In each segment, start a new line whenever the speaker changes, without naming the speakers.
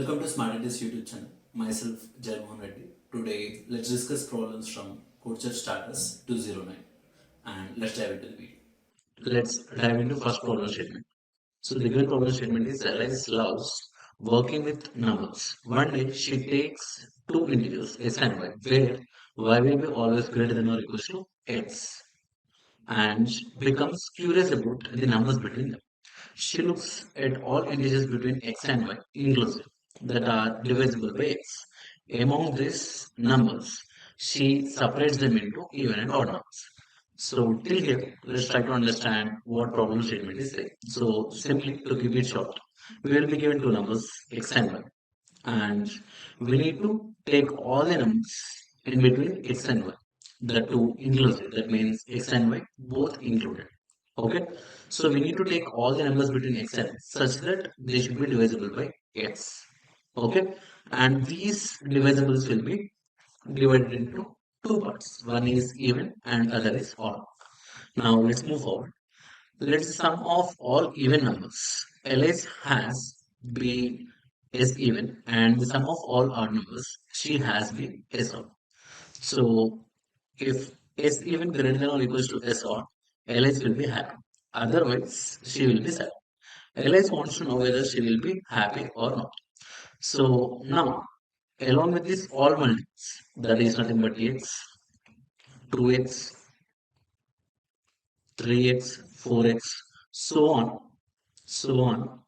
Welcome to 𝗏𝗏𝗃𝗃 YouTube channel. Myself 𝗟𝗲𝗃𝗃𝗃𝗃. Today, let's discuss problems from Codechef Starters 209, and let's dive into the video. Let's dive into first problem statement. So the given problem statement is Alice loves working with numbers. One day she takes two integers x and y, where y will be always greater than or equal to x, and becomes curious about the numbers between them. She looks at all integers between x and y inclusive that are divisible by x. Among these numbers, she separates them into even and odd numbers. So till here, let's try to understand what problem statement is saying. So simply to keep it short, we will be given two numbers x and y, and we need to take all the numbers in between x and y. The two inclusive, that means x and y both included. Okay, so we need to take all the numbers between x and y such that they should be divisible by x. Okay, and these divisibles will be divided into two parts. One is even and other is odd. Now let's move forward. Let's sum of all even numbers. Ls has b is even, and the sum of all odd numbers she has b is odd. So if s even greater than or equals to s odd, Ls will be happy. Otherwise, she will be sad. Ls wants to know whether she will be happy or not. So now, along with this all multiples, that is nothing but x, 2x, 3x, 4x, so on,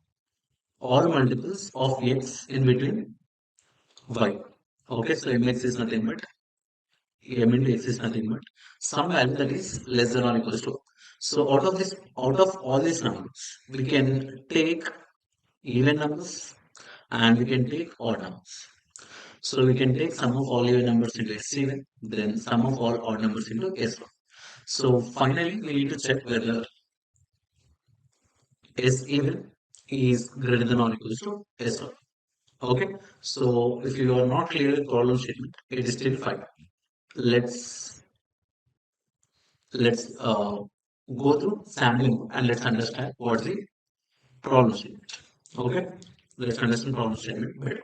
all multiples of x in between y. Okay, so mx is nothing but m into x is nothing but some value that is less than or equals to. So out of all these numbers, we can take even numbers and we can take odd numbers. So we can take sum of all even numbers into S7, then sum of all odd numbers into S1. So finally, we need to check whether S even is greater than or equals to S1. Okay, so if you are not clear with problem statement, it is still fine. Let's go through sampling and let's understand what's the problem statement. Okay, let's understand problem statement better.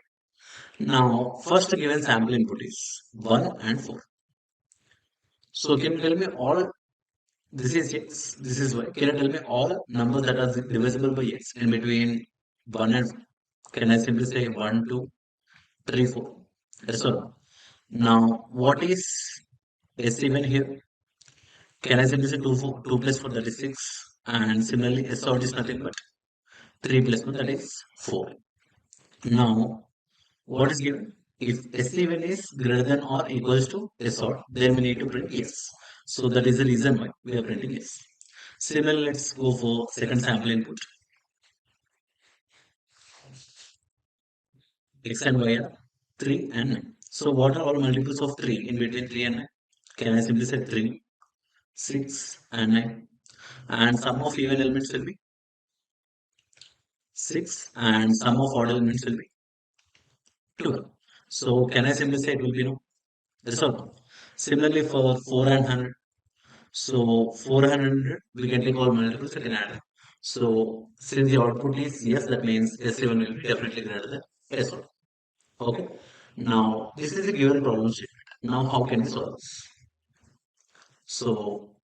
Now, first given sample input is 1 and 4. So can you tell me all, this is x, this is y. Can you tell me all numbers that are divisible by x in between 1 and 4? Can I simply say 1, 2, 3, 4? Yes or no? Now, what is s even here? Can I simply say 2 plus 4, that is 6? And similarly, s odd is nothing but 3 plus 1, that is 4. Now, what is given? If s even is greater than or equals to s odd, then we need to print yes. So that is the reason why we are printing yes. Similarly, let's go for second sample input. X and y are 3 and 9. So what are all multiples of 3 in between 3 and 9? Can I simply say 3, 6 and 9? And sum of even elements will be 6 and sum of odd elements will be 12. So can I simply say it will be no? Yes or no? Similarly for 4 and 100. So 400, we can take all multiples and add them. So since the output is yes, that means S7 will be definitely greater than S1. Okay. Now this is a given problem statement. Now how can we solve this? So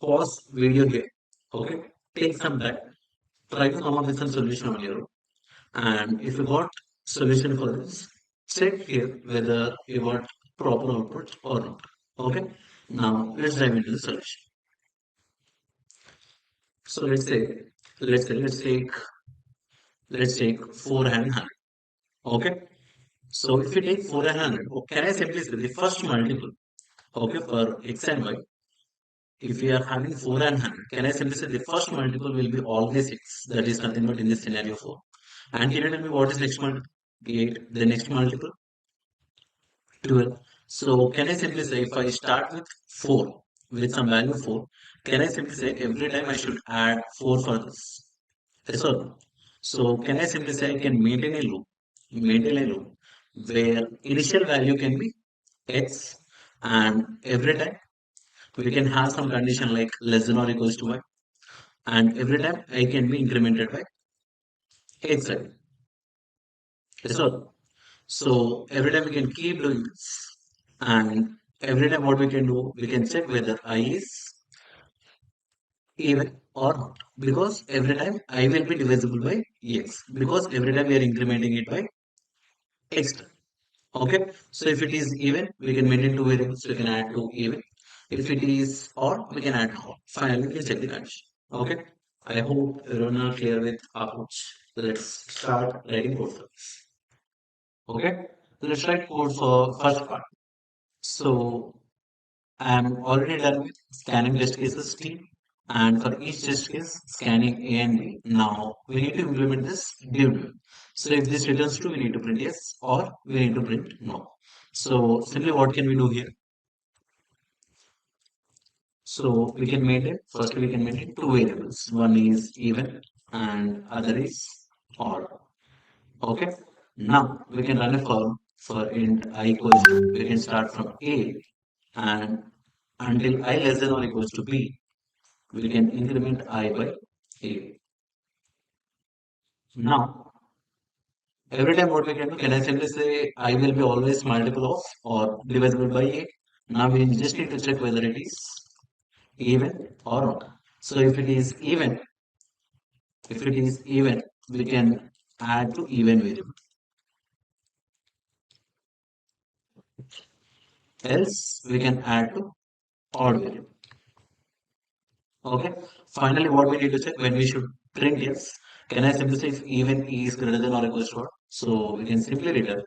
pause video here. Okay. Take some time. Try to come up with some solution on your own. And if you got solution for this, check here whether you got proper output or not. Okay. Now let's dive into the solution. So let's take 4 and 100. Okay. So if you take 4 and 100, can I simply say the first multiple, okay, for x and y, if we are having 4 and 100, can I simply say the first multiple will be always x, that is nothing but in this scenario 4. And can you tell me what is next multiple? 8. The next multiple? 12. So can I simply say if I start with 4, with some value 4, can I simply say every time I should add 4 for this? Yes or no? So can I simply say I can maintain a loop where initial value can be x, and every time we can have some condition like less than or equals to y, and every time I can be incremented by Exactly. That's all. So every time we can keep doing this. And every time what we can do, we can check whether I is even or not. Because every time I will be divisible by x. Because every time we are incrementing it by x. Okay. So if it is even, we can maintain two variables. We can add two even. If it is odd, we can add odd. Finally, we can check the condition. Okay. I hope everyone are clear with approach. Let's start writing code for this. Okay. Let's write code for first part. So I'm already done with scanning test cases T, and for each test case, scanning A and B. Now we need to implement this div. So if this returns true, we need to print yes, or we need to print no. So simply what can we do here? So we can maintain, firstly we can maintain two variables. One is even and other is odd. Okay. Now we can run a for int I equals to, we can start from A and until I less than or equals to B, we can increment I by A. Now, every time what we can do, can I simply say I will be always multiple of or divisible by A? Now we just need to check whether it is even or not. So if it is even, we can add to even variable. Else we can add to odd variable. Okay. Finally, what we need to check when we should print yes. Can I simply say if even is greater than or equals to odd? So we can simply return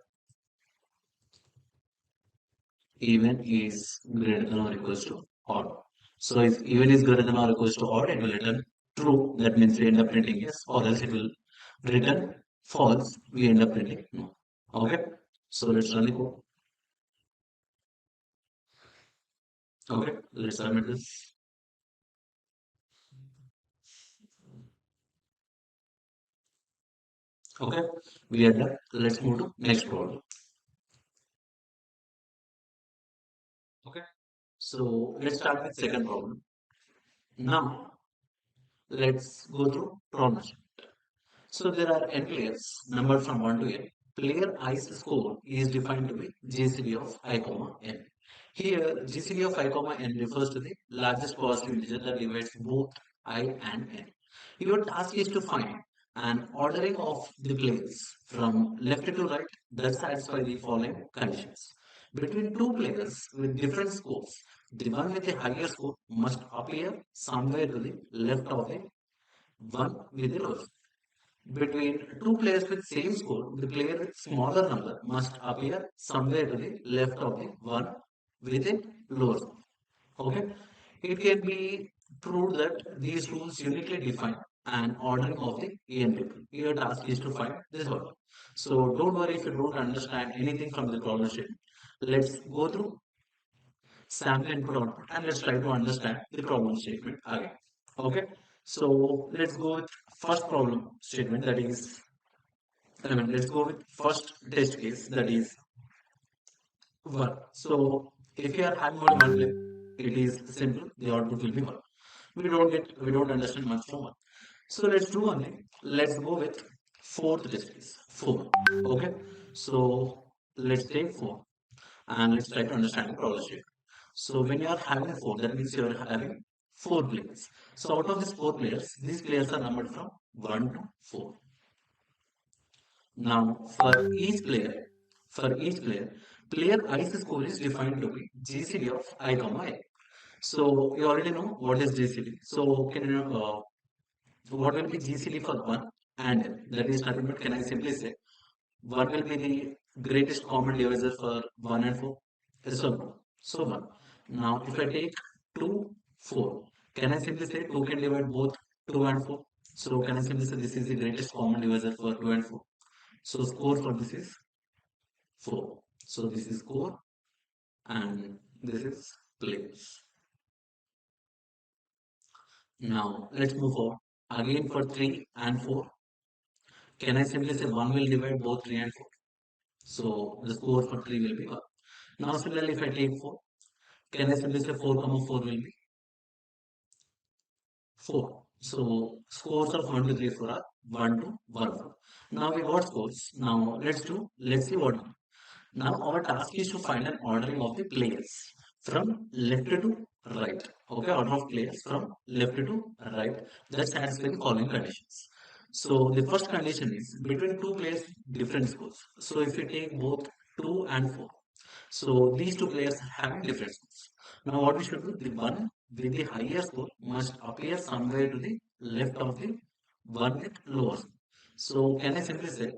even is greater than or equals to odd. So if even is greater than or equals to odd, it will return true. That means we end up printing yes, or else it will return false. We end up printing no. Okay. So let's run the code. Okay. Let's submit this. Okay. We are done. Let's move to next problem. Okay. So let's start with second problem. Now let's go through problems. So there are n players numbered from 1 to n. Player i's score is defined to be GCD of I comma n. Here GCD of I comma n refers to the largest positive integer that divides both I and n. Your task is to find an ordering of the players from left to right that satisfy the following conditions. Between two players with different scores, the one with the higher score must appear somewhere to the left of the one with the lowest. Between two players with same score, the player with smaller number must appear somewhere to the left of the one with a lower score. Okay, it can be proved that these rules uniquely define an ordering of the EN people. Your task is to find this order. So don't worry if you don't understand anything from the problem statement. Let's go through sample input output and let's try to understand the problem statement again. Okay, so let's go with first problem statement, that is, let's go with first test case, that is 1. So if you are having only one flip, it is simple, the output will be 1. We don't understand much from 1. So let's do one thing. Let's go with fourth test case, 4. Okay, so let's take 4 and let's try to understand the problem statement. So when you are having 4, that means you are having 4 players. So out of these 4 players, these players are numbered from 1 to 4. Now, player i's score is defined to be GCD of I comma n. So you already know what is GCD. So can you know what will be GCD for 1 and n? That is nothing but, can I simply say 1 will be the greatest common divisor for 1 and 4? So no. So 1. Now if I take 2, 4, can I simply say 2 can divide both 2 and 4? So can I simply say this is the greatest common divisor for 2 and 4? So score for this is 4. So this is score and this is players. Now let's move on. Again for 3 and 4. Can I simply say 1 will divide both 3 and 4? So the score for 3 will be 1. Now similarly if I take 4, can I simply say 4 comma 4 will be 4. So scores of 1, 2, 3, 4 are 1 to 1, 4. Now we got scores. Now let's see what. Now our task is to find an ordering of the players from left to right. Okay, order of players from left to right that satisfy the following conditions. So the first condition is between two players different scores. So if you take both 2 and 4, so these two players having different scores. Now what we should do? The one with the higher score must appear somewhere to the left of the one with lower score. So can I simply say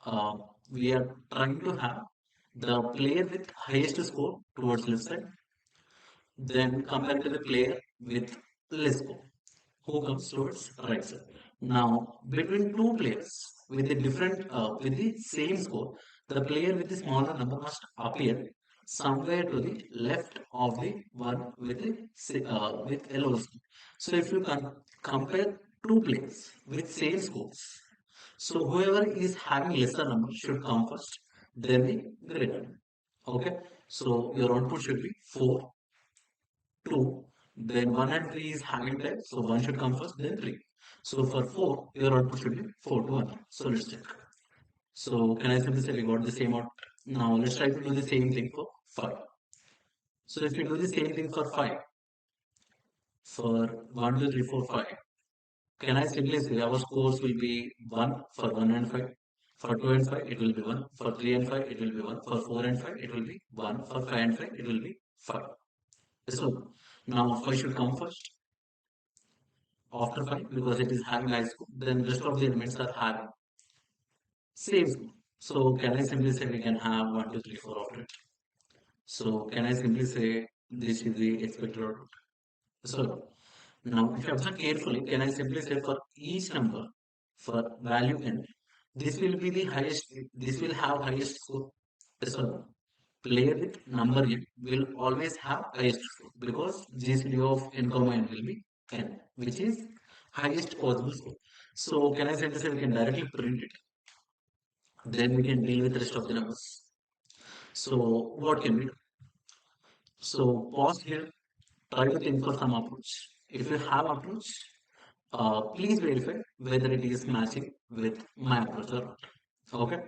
uh, we are trying to have the player with highest score towards left side, then compared to the player with less score who comes towards right side. Now, between two players with a different, with the same score, the player with the smaller number must appear somewhere to the left of the one with the with a lower score. So, if you compare two players with same scores, so whoever is having lesser number should come first, then the greater. Okay, so your output should be 4, 2, then 1 and 3 is having time, so 1 should come first, then 3. So for 4, your output should be 4 to 1. So let's check. So can I simply say we got the same output? Now let's try to do the same thing for 5. So if you do the same thing for 5, for 1, 2, 3, 4, 5, can I simply say our scores will be 1 for 1 and 5. For 2 and 5, it will be 1. For 3 and 5, it will be 1. For 4 and 5, it will be 1. For 5 and 5, it will be 5. So now 5 should come first. After 5 because it is having high score, then rest of the elements are having same score. So can I simply say we can have 1, 2, 3, 4 after it? So can I simply say this is the expected output? So now if you observe carefully, can I simply say for each number for value n, this will be the highest, this will have highest score. So player with number n will always have highest score because GCD of n comma n will be n, which is highest possible score. So can I simply say we can directly print it? Then we can deal with the rest of the numbers. So what can we do? So pause here, try to think for some approach. If you have approach, please verify whether it is matching with my approach or not. Okay.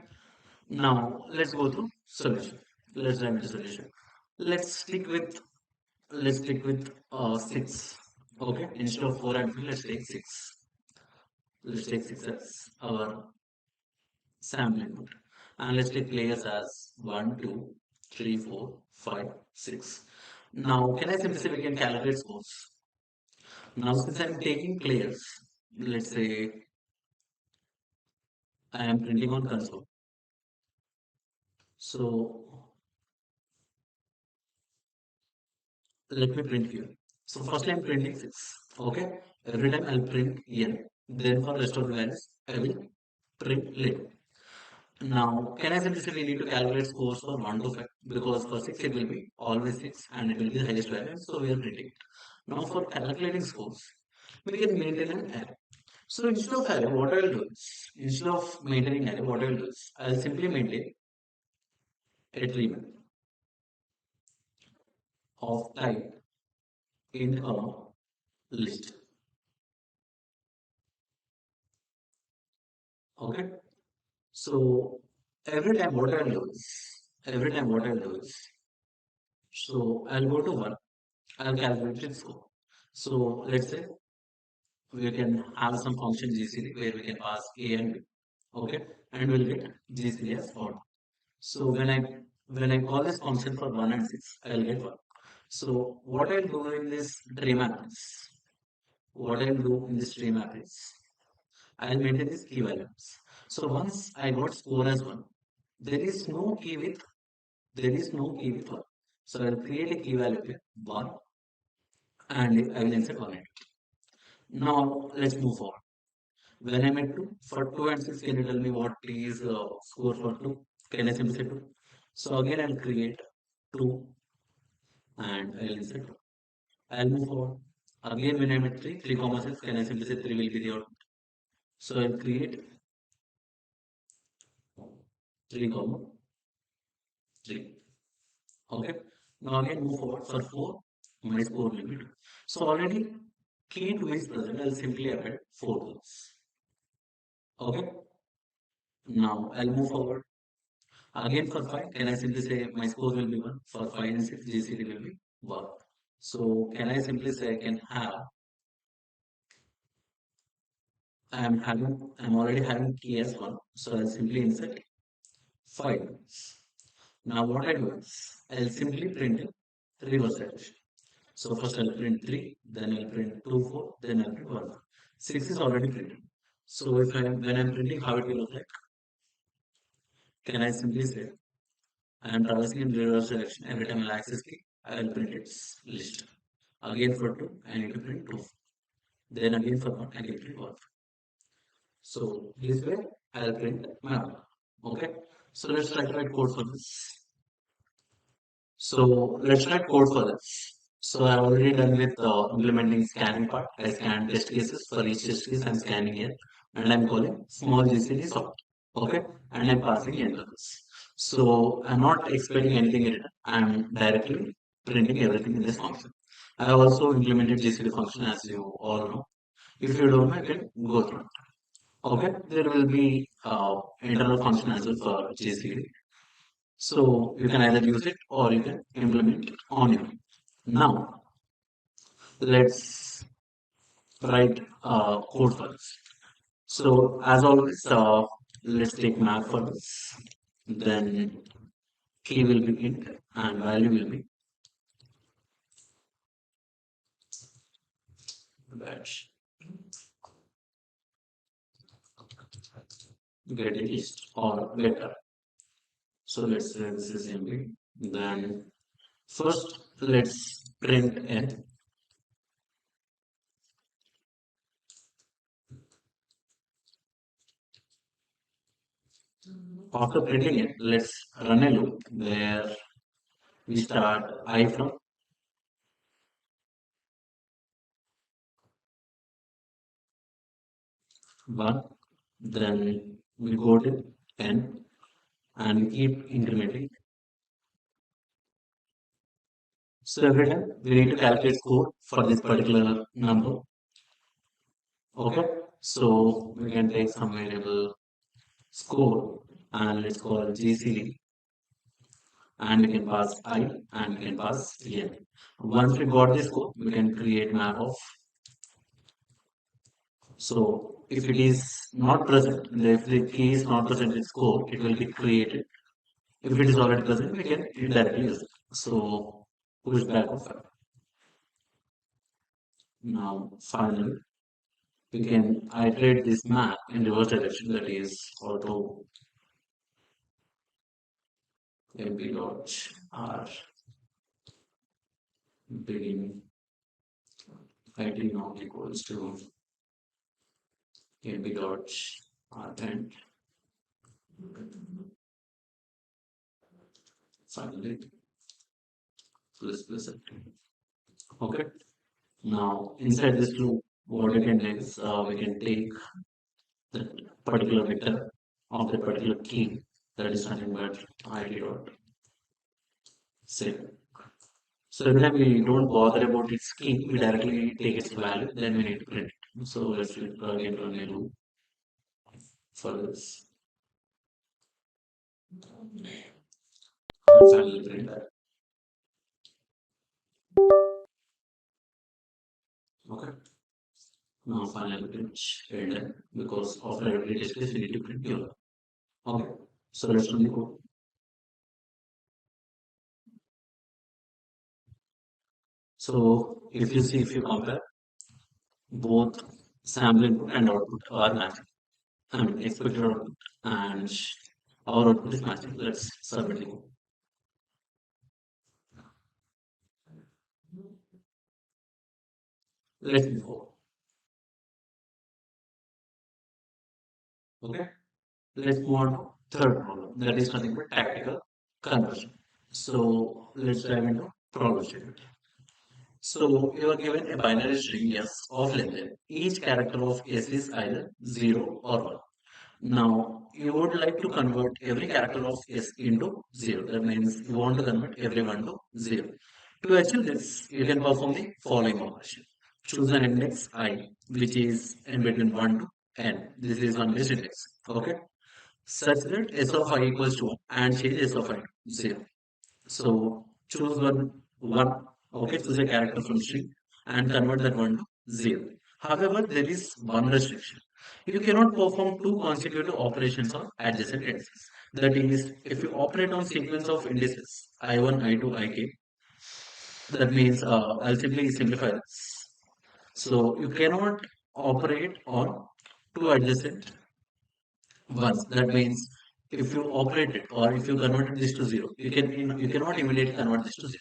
Now let's go through solution. Let's dive into solution. Let's stick with let's stick with 6. Okay. Instead of 4 and 3, let's take 6. Let's take 6 as our sample input. And let's take players as 1, 2, 3, 4, 5, 6. Now, can I simply say we can calculate scores? Now, since I'm taking players, let's say I am printing on console. So, let me print here. So, first I'm printing 6. Okay. Every time I'll print n. Then for rest of the values, I will print later. Now, can I simply say we need to calculate scores for 1 to 5 because for 6 it will be always 6 and it will be the highest value, so we are printing it. Now, for calculating scores, we can maintain an array. So, instead of array, what I will do is, instead of maintaining array, what I will do is, I will simply maintain a tree map of type int comma list. Okay. So, every time what I will do is, so I'll go to 1, I'll calculate its score. So, let's say we can have some function GCD where we can pass a and b, okay, and we'll get GCD as odd. So when I call this function for 1 and 6, I'll get 1. So what I'll do in this tree map is, what I'll do in this tree map is, I'll maintain this key values. So once I got score as 1, there is no key with, there is no key with 1. So I'll create a key value here, 1, and I will insert 1 in it. Now let's move forward. When I'm at 2, for 2 and 6, can you tell me what is score for 2? Can I simply say 2? So again, I'll create 2 and I'll insert 2. I'll move forward. Again, when I'm at 3, 3 comma 6, can I simply say 3 will be the output? So I'll create 3 comma 3. Okay. Now again, move forward. For 4, my score will be 2. So already key to is present, I'll simply append 4 to this. Okay. Now I'll move forward. Again for 5, can I simply say my score will be 1? For 5 and 6, GCD will be 1. So can I simply say I can have, I'm already having key as 1. So I'll simply insert 5. Now what I do is, I'll simply print a reverse addition. So first I'll print 3, then I'll print 2, 4, then I'll print 1. 6 is already printed. So if when I'm printing, how it will look like? Can I simply say, I am traversing in reverse direction. Every time I'll access key, I will print its list. Again for 2, I need to print 2. Then again for 1, I can print 1. So this way, I'll print map. Okay. So let's try to write code for this. So let's write code for this. So I've already done with implementing scanning part. I scanned test cases. For each test case, I'm scanning here. And I'm calling small GCD sort. Okay. And I'm passing intervals. So I'm not expecting anything in return. I'm directly printing everything in this function. I also implemented GCD function, as you all know. If you don't know, you can go through it. Okay. There will be internal function as well for GCD. So you can either use it or you can implement it on your own. Now, let's write code for this. So as always, let's take map for this. Then key will be int and value will be batch. Get it list or getter. So let's say this is MB. Then first let's print n. After printing it, let's run a loop where we start I from 1, then we go to n and we keep incrementing. So every time we need to calculate score for this particular number. Okay, so we can take some variable score and let's call GCD, and we can pass I and we can pass n. Once we got this score, we can create map of. So if it is not present, if the key is not present in score, it will be created. If it is already present, we can directly use it. So push back of 5. Now finally, we can iterate this map in reverse direction, that is auto mp dot r begin it not equals to mp dot r end. Finally, plus. Okay. Now inside this loop, what we can do is we can take that particular vector of that particular key that is nothing but id dot set. So every time we don't bother about its key, we directly take its value, then we need to print it. So let's again run a loop for this. And finally print that. Okay. Now finally print enter, because after every test case we need to print here. Okay. So let's run the code. So if you compare, both sample input and output are matching. I mean expected output and our output is matching. Let's submit the code. Let's move forward. Okay. Let's move on to third problem. That is nothing but tactical conversion. So let's dive into problem statement. So you are given a binary string S of length n. Each character of S is either 0 or 1. Now you would like to convert every character of S into 0. That means you want to convert every one to 0. To achieve this, you can perform the following operation. choose an index I, which is in between 1 to n. This is one base index. Okay. Such that s of I equals to 1 and change s of I to 0. So choose one. Okay, choose a character from string and convert that one to 0. However, there is one restriction. You cannot perform two consecutive operations on adjacent indices. That is, if you operate on sequence of indices I1, I2, Ik, that means I'll simply simplify this. So you cannot operate on two adjacent ones. That means if you operate it or if you converted this to 0, you cannot immediately convert this to 0.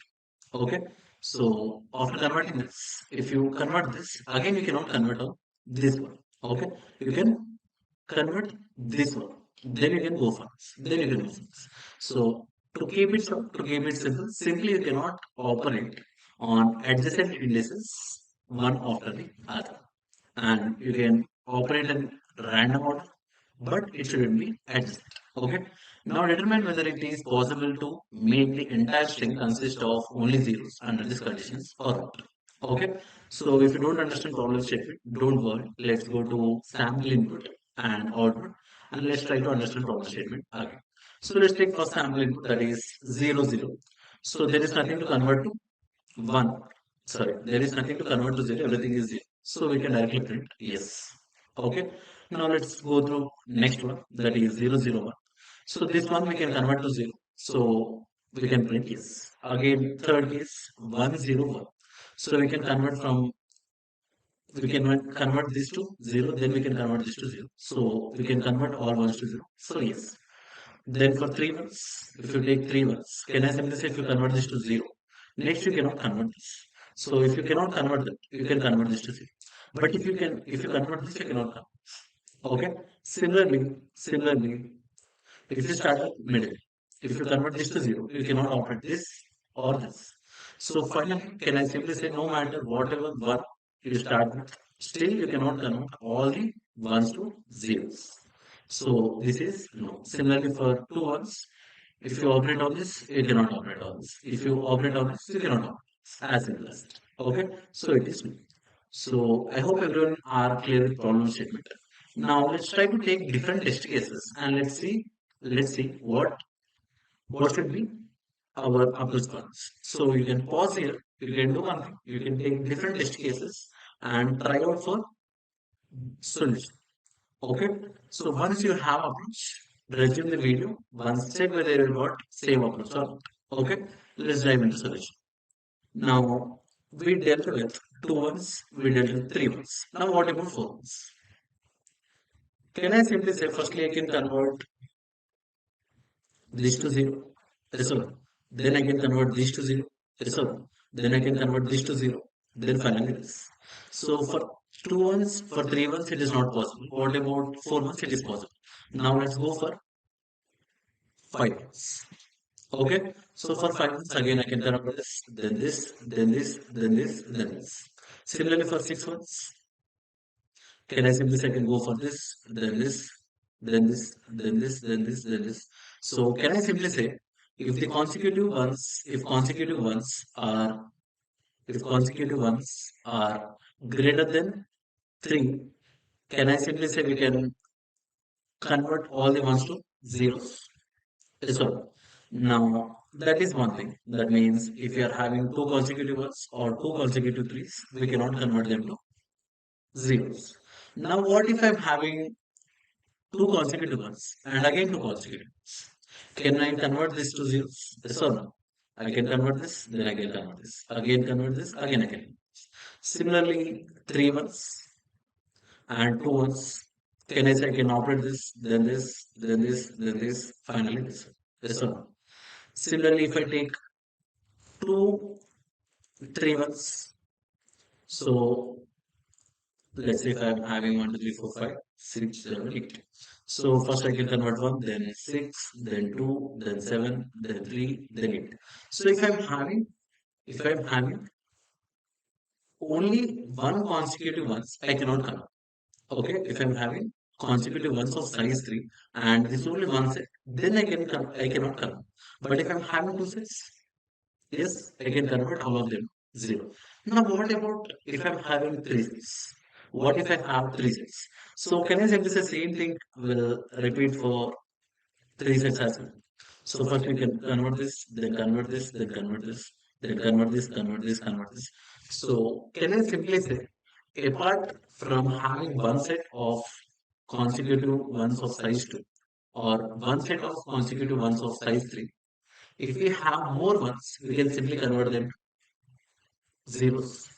Okay. So after converting this, if you convert this, again you cannot convert on this one. Okay. You can convert this one. Then you can go for this. Then you can go for this. So to keep it short, to keep it simple, simply you cannot operate on adjacent indices one after the other. And you can operate in random order, but it shouldn't be adjacent. Okay. Now determine whether it is possible to make the entire string consist of only zeros under these conditions or not. Okay. So if you don't understand problem statement, don't worry. Let's go to sample input and output, and let's try to understand problem statement again. So let's take first sample input, that is 0, 0. So there is nothing to convert to 1. Sorry, there is nothing to convert to 0. Everything is 0. So we can directly print yes. Okay. Now let's go through next one, that is 0, 0, 1. So this one we can convert to 0. So we can print yes. Again, third case 1, 0, 1. So we can convert this to 0, then we can convert this to 0. So we can convert all ones to 0. So yes. Then for 3 ones, if you take 3 ones, can I simply say if you convert this to 0? Next you cannot convert this. So if you cannot convert that, you can convert this to 0. But if you convert this, you cannot convert. Okay. Similarly, if you start at middle, if you convert this to 0, you cannot operate this or this. So finally, can I simply say no matter whatever one you start with, still you cannot convert all the ones to zeros. So this is no. Similarly for two ones, if you operate on this, you cannot operate on this. If you operate on this, you cannot operate. As simple as that. Okay. So it is no. So I hope everyone are clear with problem statement. Now let's try to take different test cases and let's see what should be our approach points. So you can pause here, you can do one thing, you can take different test cases and try out for solution. Okay. So once you have approach, resume the video, once check whether you got same approach or not. Okay. Let's dive into solution. Now we dealt with 2 ones, we dealt with 3 ones. Now what about 4 ones? Can I simply say firstly I can convert this to 0? Yes or no? Then I can convert this to 0. Yes or no? Then I can convert this to 0. Then finally this. So for 2 ones, for 3 ones, it is not possible. What about 4 ones? It is possible. Now let's go for 5 ones. Okay. So for 5 ones, again I can convert this, then this, then this, then this, then this. Similarly for 6 ones, can I simply say I can go for this, then this, then this, then this, then this, then this. So can I simply say if the consecutive ones, if consecutive ones are greater than 3, can I simply say we can convert all the ones to zeros? Yes or no? Now that is one thing. That means if you are having two consecutive ones or two consecutive threes, we cannot convert them to zeros. Now what if I'm having two consecutive ones and again two consecutive ones? Can I convert this to zeros? Yes or no? I can convert this, then I can convert this. Again convert this, again I can. Similarly, 3 ones and 2 ones. Can I say I can operate this, then this, then this, then this, finally this? Yes or no? Similarly, if I take 2 3 ones, so let's say if I'm having 1, 2, 3, 4, 5, 6, 7, 8. So first I can convert 1, then 6, then 2, then 7, then 3, then 8. So if I'm having only one consecutive ones, I cannot convert. Okay, if I'm having consecutive ones of size 3 and this only one set, then I cannot convert. But if I'm having two sets, yes, I can convert all of them 0. Now what about if I'm having 3 sets? What if I have 3 sets? So can I simply say same thing will repeat for 3 sets as well? So first we can convert this, then convert this, then convert this, then convert this, convert this, convert this. So can I simply say, apart from having one set of consecutive ones of size 2 or one set of consecutive ones of size 3, if we have more ones, we can simply convert them to zeros.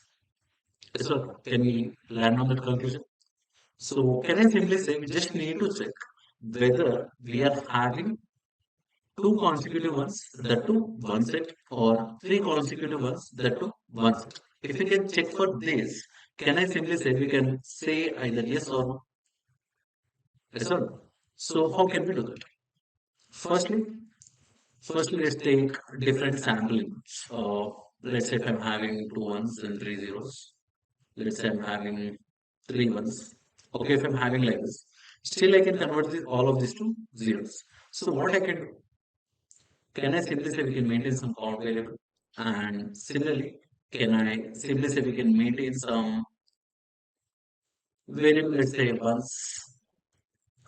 So can we land on that conclusion? So can I simply say we just need to check whether we are having two consecutive ones, that too one set, or three consecutive ones, that too one set. If we can check for this, can I simply say we can say either yes or no? Yes or no? So how can we do that? Firstly, firstly let's take different samplings. Let's say if I'm having two ones and three zeros. Let's say I'm having three ones. Okay, if I'm having like this, still I can convert all of these to zeros. So what I can do? Can I simply say we can maintain some count variable? And similarly, can I simply say we can maintain some variable, let's say once.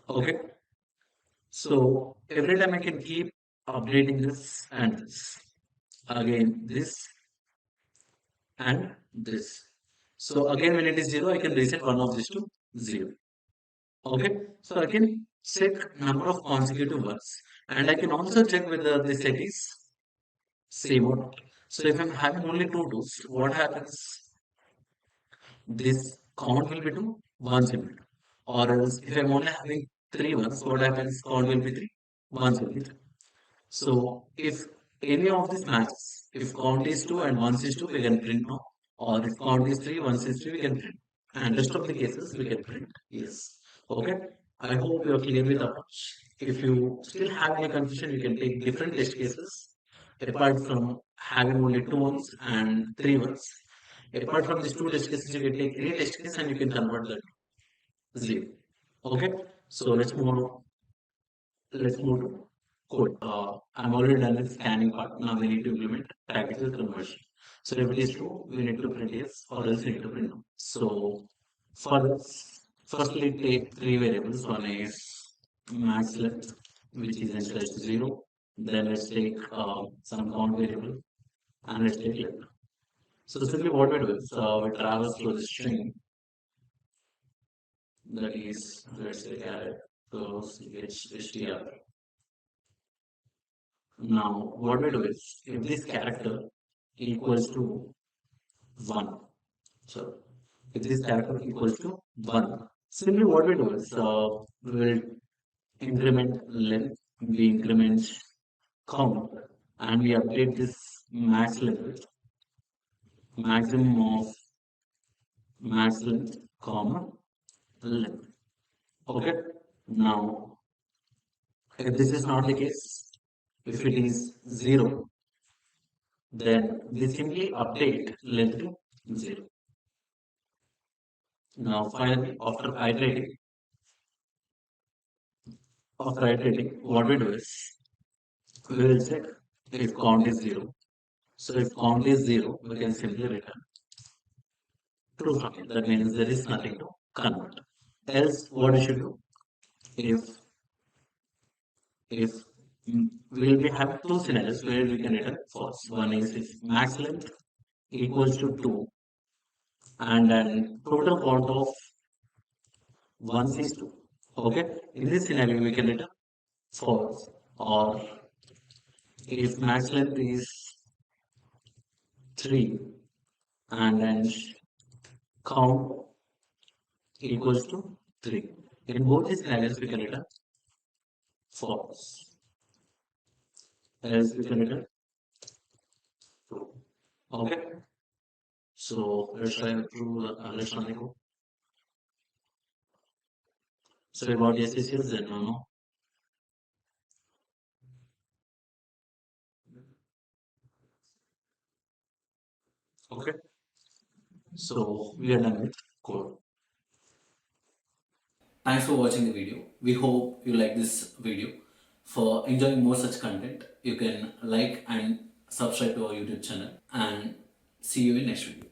Okay. So every time I can keep updating this and this. Again, this and this. So again, when it is 0, I can reset one of these to 0. Okay. So I can check number of consecutive ones. And I can also check whether the set is same or not. So if I'm having only two twos, what happens? This count will be 2, ones will be 2. Or else if I'm only having three ones, what happens? Count will be 3, ones will be 3. So if any of these matches, if count is 2 and ones is 2, we can print no. Or if count is 3, ones is 3, we can print. And rest of the cases, we can print yes. Okay. I hope you are clear with the approach. If you still have any confusion, you can take different test cases apart from having only two ones and three ones. Apart from these two test cases, you can take any test case and you can convert that to 0. Okay. So let's move on. Let's move to code. I'm already done with scanning part. Now we need to implement tactical conversion. So if it is true, we need to print yes, or else we need to print no. So for this, firstly take three variables. One is max length, which is initialized to 0. Then let's take some count variable and let's take length. So simply what we do is we traverse through the string, that is, let's say 𝗥𝗲𝗃𝗃𝗃. Now, what we do is, if this character equals to 1, so if this character equals to 1, simply what we do is, we will increment length, we increment count, and we update this max length, maximum of max length, comma, length. Okay. Now, if this is not the case, if it is 0, then we simply update length to 0. Now finally, after iterating, what we do is, we will check if count is 0. So if count is 0, we can simply return true from it. That means there is nothing to convert. Else, what we should do? If we will be having two scenarios where we can return false. One is if max length equals to 2 and then total count of ones is 2. Okay. In this scenario, we can return false. Or if max length is 3 and then count equals to 3. In both these scenarios, we can return false. Else we can return true. Okay. So let's try true. Let's run the code. So about yes is yes, then no. Okay. So we are done with code. Thanks for watching the video. We hope you like this video. For enjoying more such content, you can like and subscribe to our YouTube channel. And See you in next video.